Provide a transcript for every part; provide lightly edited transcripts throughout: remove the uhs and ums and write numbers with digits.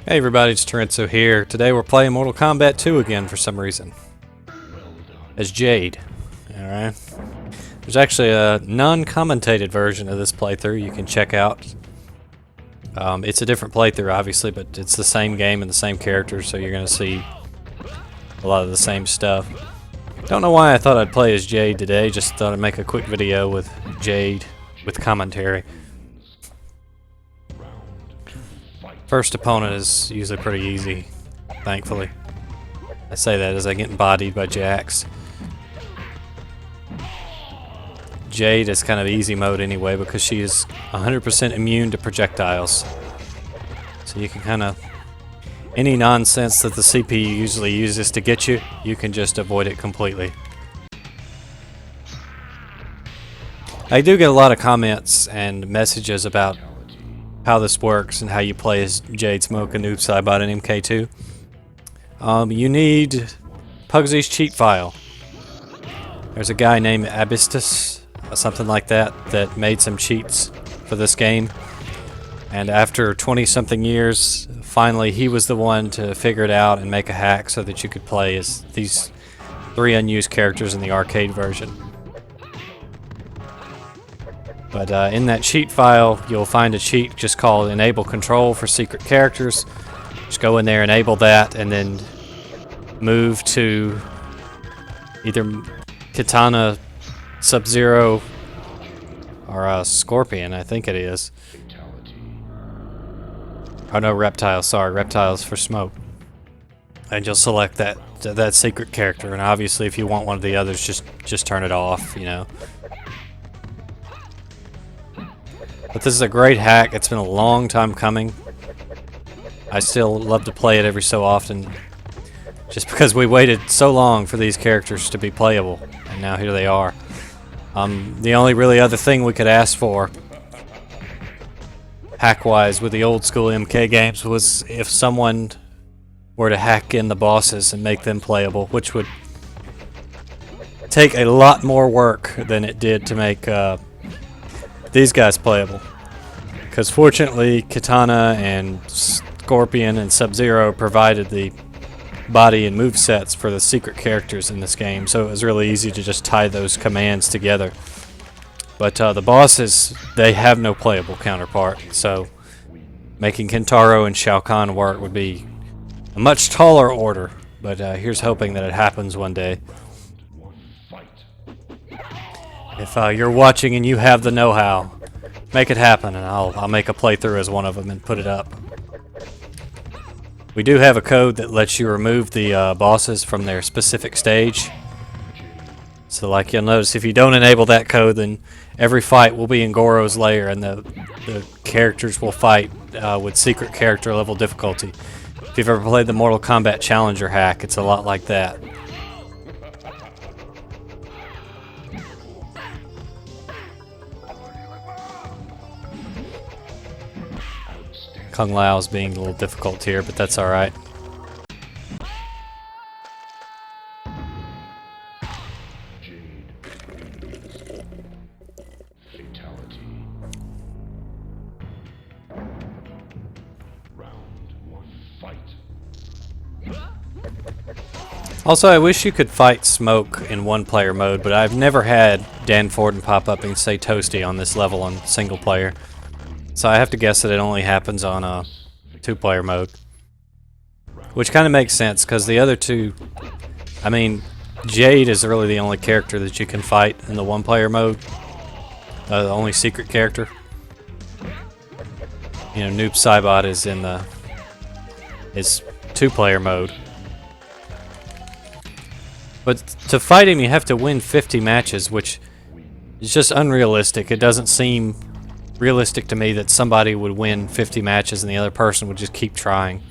Hey everybody, it's Torentsu here. Today we're playing Mortal Kombat 2 again for some reason. As Jade. Alright. There's actually a non-commentated version of this playthrough you can check out. It's a different playthrough obviously, but it's the same game and the same characters, so you're going to see a lot of the same stuff. Don't know why I thought I'd play as Jade today, just thought I'd make a quick video with Jade with commentary. First opponent is usually pretty easy, thankfully. I say that as I get bodied by Jax. Jade is kind of easy mode anyway because she is 100% immune to projectiles. So you can kind of... any nonsense that the CPU usually uses to get you, you can just avoid it completely. I do get a lot of comments and messages about how this works and how you play as Jade Smoke and Noob Saibot in MK2. You need Pugsy's cheat file. There's a guy named Abystus, something like that, that made some cheats for this game. And after 20-something years, finally he was the one to figure it out and make a hack so that you could play as these 3 unused characters in the arcade version. But in that cheat file, you'll find a cheat just called Enable Control for Secret Characters. Just go in there, enable that, and then move to either Kitana, Sub-Zero, or Scorpion, I think it is. Oh no, Reptile, sorry, Reptile's for Smoke. And you'll select that secret character, and obviously if you want one of the others, just turn it off, you know. But this is a great hack. It's been a long time coming. I still love to play it every so often, just because we waited so long for these characters to be playable, and now here they are. The only really other thing we could ask for, hack-wise, with the old school MK games was if someone were to hack in the bosses and make them playable, which would take a lot more work than it did to make these guys playable, because fortunately Kitana and Scorpion and Sub-Zero provided the body and move sets for the secret characters in this game, so it was really easy to just tie those commands together. But the bosses, they have no playable counterpart, so making Kentaro and Shao Kahn work would be a much taller order, but here's hoping that it happens one day. If you're watching and you have the know-how, make it happen, and I'll make a playthrough as one of them and put it up. We do have a code that lets you remove the bosses from their specific stage. So like you'll notice, if you don't enable that code, then every fight will be in Goro's lair, and the characters will fight with secret character level difficulty. If you've ever played the Mortal Kombat Challenger hack, it's a lot like that. Kung Lao's being a little difficult here, but that's alright. Also, I wish you could fight Smoke in one-player mode, but I've never had Dan Forden pop up and say Toasty on this level on single player. So I have to guess that it only happens on a 2-player mode. Which kind of makes sense, because the other two... I mean, Jade is really the only character that you can fight in the 1-player mode. The only secret character. You know, Noob Saibot is in the... is 2-player mode. But to fight him, you have to win 50 matches, which is just unrealistic. It doesn't seem realistic to me that somebody would win 50 matches and the other person would just keep trying.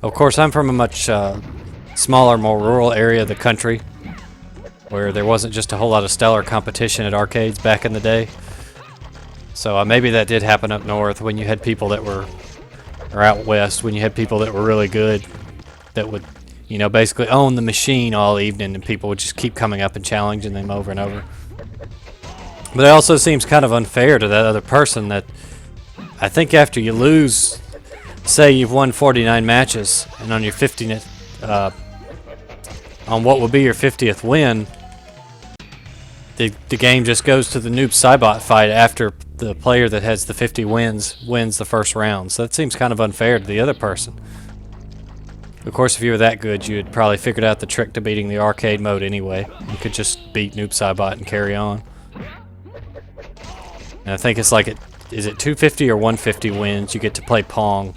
Of course, I'm from a much smaller, more rural area of the country, where there wasn't just a whole lot of stellar competition at arcades back in the day. So maybe that did happen up north when you had people that were, or out west, when you had people that were really good, that would, you know, basically own the machine all evening, and people would just keep coming up and challenging them over and over. But it also seems kind of unfair to that other person that I think after you lose say you've won 49 matches, and on your 50th, on what will be your 50th win, the game just goes to the Noob Saibot fight after the player that has the 50 wins the first round. So that seems kind of unfair to the other person. Of course, if you were that good, you had probably figured out the trick to beating the arcade mode anyway. You could just beat Noob Saibot and carry on. And I think it's like, is it 250 or 150 wins? You get to play Pong.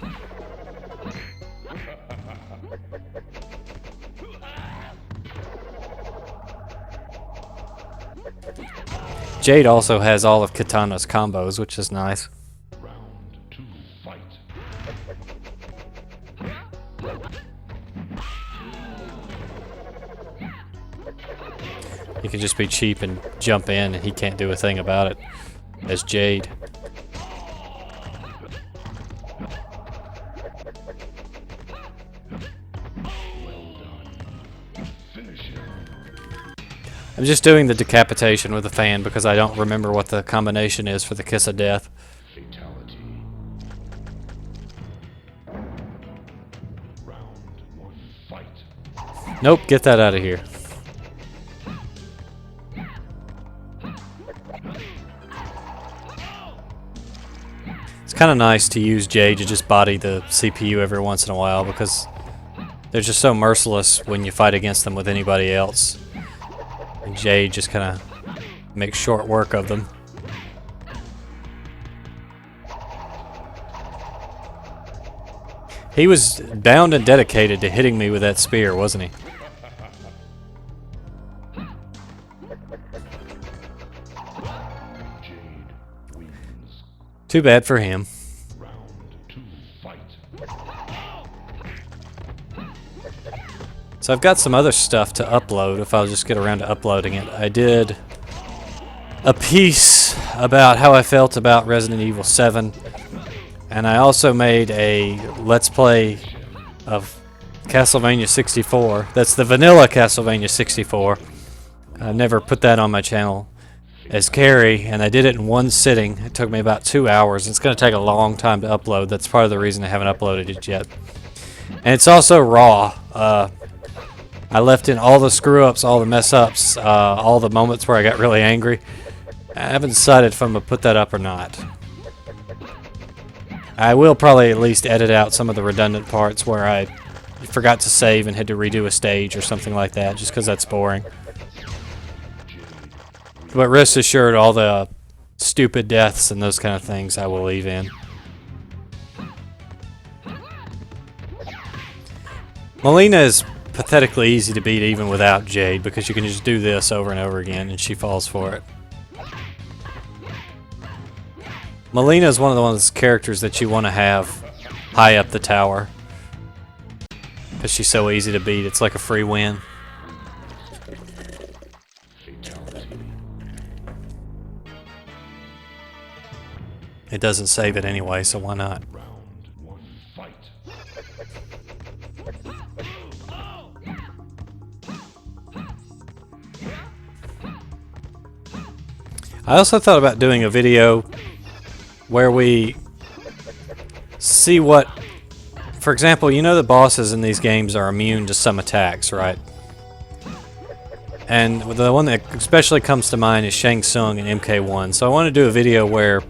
Jade also has all of Kitana's combos, which is nice. Round 2, fight. You can just be cheap and jump in, and he can't do a thing about it. As Jade. I'm just doing the decapitation with the fan because I don't remember what the combination is for the kiss of death. Fatality. Round 1, fight. Nope, get that out of here. It's kind of nice to use Jade to just body the CPU every once in a while because they're just so merciless when you fight against them with anybody else. And Jade just kind of makes short work of them. He was bound and dedicated to hitting me with that spear, wasn't he? Jade wins. Too bad for him. Round 2, fight. So I've got some other stuff to upload if I'll just get around to uploading it. I did a piece about how I felt about Resident Evil 7, and I also made a Let's Play of Castlevania 64. That's the vanilla Castlevania 64. I've never put that on my channel as Carrie, and I did it in one sitting. It took me about 2 hours. It's going to take a long time to upload. That's part of the reason I haven't uploaded it yet. And it's also raw. I left in all the screw-ups, all the mess-ups, all the moments where I got really angry. I haven't decided if I'm going to put that up or not. I will probably at least edit out some of the redundant parts where I forgot to save and had to redo a stage or something like that, just because that's boring. But rest assured, all the stupid deaths and those kind of things I will leave in. Melina is pathetically easy to beat even without Jade, because you can just do this over and over again and she falls for it. Melina is one of those characters that you want to have high up the tower because she's so easy to beat. It's like a free win. It doesn't save it anyway, so why not? Round 1, fight. I also thought about doing a video where we see what, for example, you know the bosses in these games are immune to some attacks, right? And the one that especially comes to mind is Shang Tsung in MK1. So I want to do a video where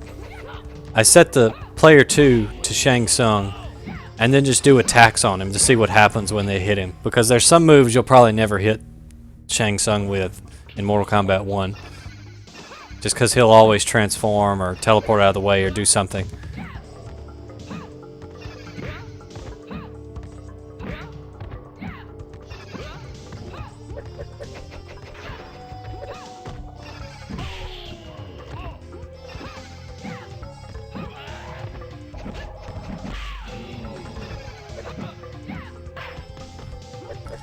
I set the player 2 to Shang Tsung and then just do attacks on him to see what happens when they hit him. Because there's some moves you'll probably never hit Shang Tsung with in Mortal Kombat 1. Just because he'll always transform or teleport out of the way or do something.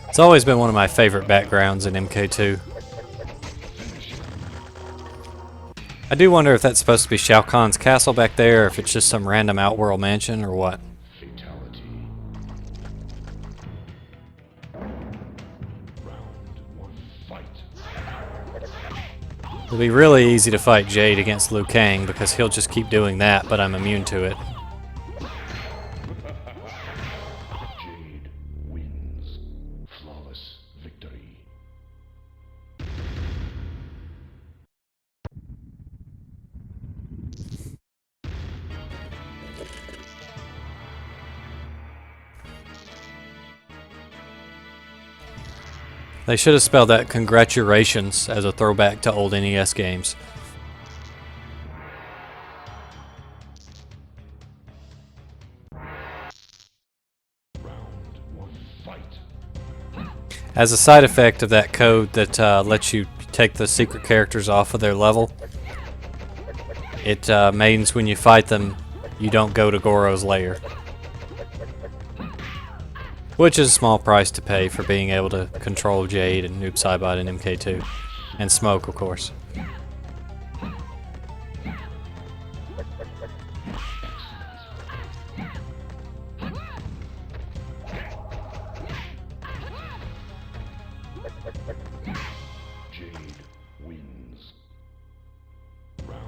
It's always been one of my favorite backgrounds in MK2. I do wonder if that's supposed to be Shao Kahn's castle back there, or if it's just some random outworld mansion, or what. Fatality. Round 1, fight. It'll be really easy to fight Jade against Liu Kang, because he'll just keep doing that, but I'm immune to it. They should have spelled that congratulations as a throwback to old NES games. Round 1, fight. As a side effect of that code that lets you take the secret characters off of their level, it means when you fight them, you don't go to Goro's lair. Which is a small price to pay for being able to control Jade and Noob Saibot and MK2. And Smoke, of course. Jade wins. Round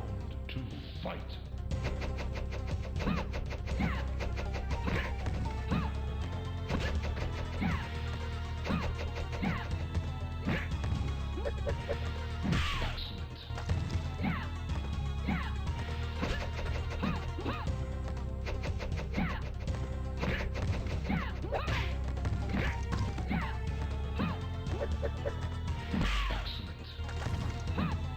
2, fight.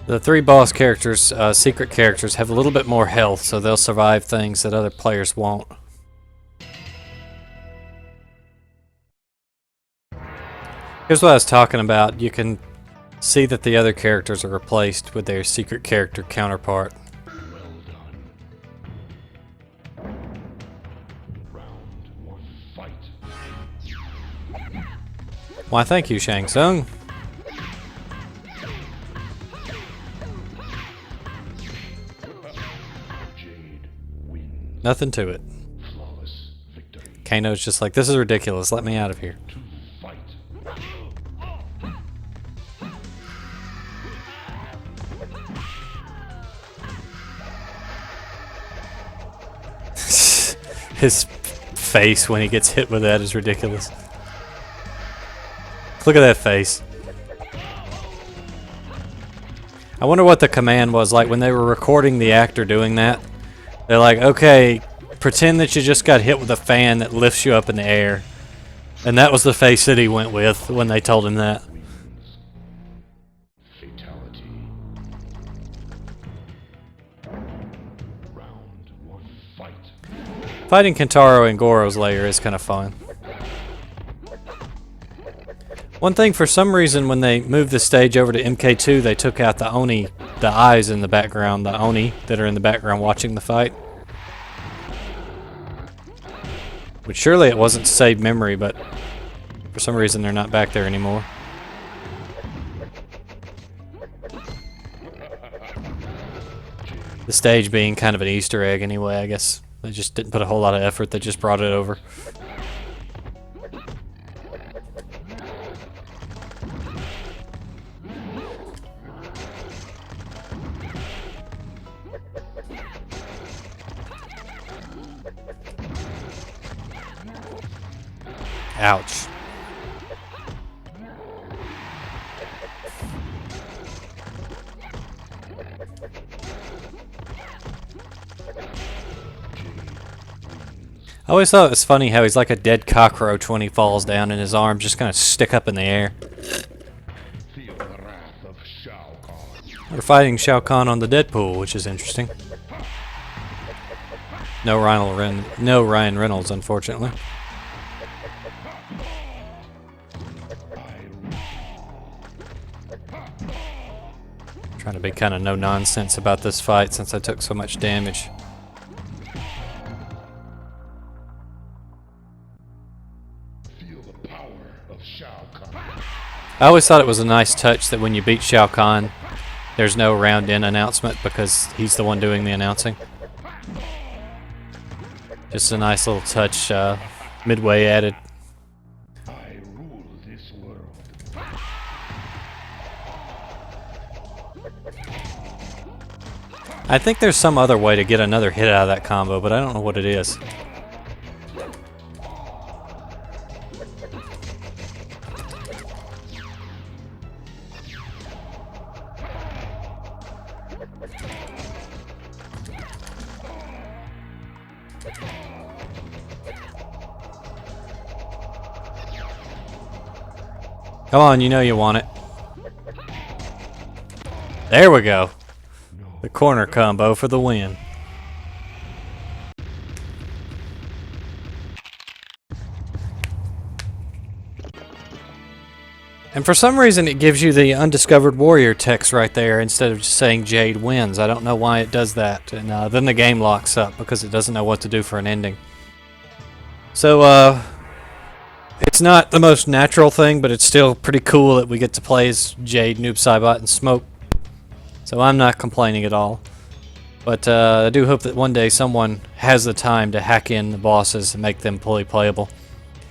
The 3 boss characters, secret characters, have a little bit more health, so they'll survive things that other players won't. Here's what I was talking about. You can see that the other characters are replaced with their secret character counterpart. Well done. Round 1, fight. Why, thank you, Shang Tsung. Jade wins. Nothing to it. Flawless victory. Kano's just like, this is ridiculous. Let me out of here. 2, fight. His face when he gets hit with that is ridiculous. Look at that face. I wonder what the command was like when they were recording the actor doing that. They're like, okay, pretend that you just got hit with a fan that lifts you up in the air. And that was the face that he went with when they told him that. Wins. Fatality. Round 1, fight. Fighting Kentaro in Goro's lair is kind of fun. One thing, for some reason, when they moved the stage over to MK2, they took out the Oni, the eyes in the background, the Oni that are in the background watching the fight. Which surely it wasn't to save memory, but for some reason they're not back there anymore. The stage being kind of an Easter egg anyway, I guess. They just didn't put a whole lot of effort, they just brought it over. Ouch. I always thought it was funny how he's like a dead cockroach when he falls down and his arms just kind of stick up in the air. Feel the wrath of Shao Kahn. We're fighting Shao Kahn on the Deadpool, which is interesting. No Ryan Reynolds, unfortunately. Trying to be kind of no nonsense about this fight since I took so much damage. Feel the power of Shao Kahn. I always thought it was a nice touch that when you beat Shao Kahn, there's no round-in announcement because he's the one doing the announcing. Just a nice little touch, midway added. I rule this world. I think there's some other way to get another hit out of that combo, but I don't know what it is. Come on, you know you want it. There we go. The corner combo for the win. And for some reason it gives you the undiscovered warrior text right there instead of just saying Jade wins. I don't know why it does that. And then the game locks up because it doesn't know what to do for an ending. So, it's not the most natural thing, but it's still pretty cool that we get to play as Jade, Noob Saibot, and Smoke. So I'm not complaining at all. But I do hope that one day someone has the time to hack in the bosses and make them fully playable.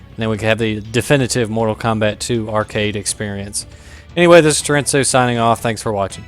And then we can have the definitive Mortal Kombat 2 arcade experience. Anyway, this is Torentsu signing off. Thanks for watching.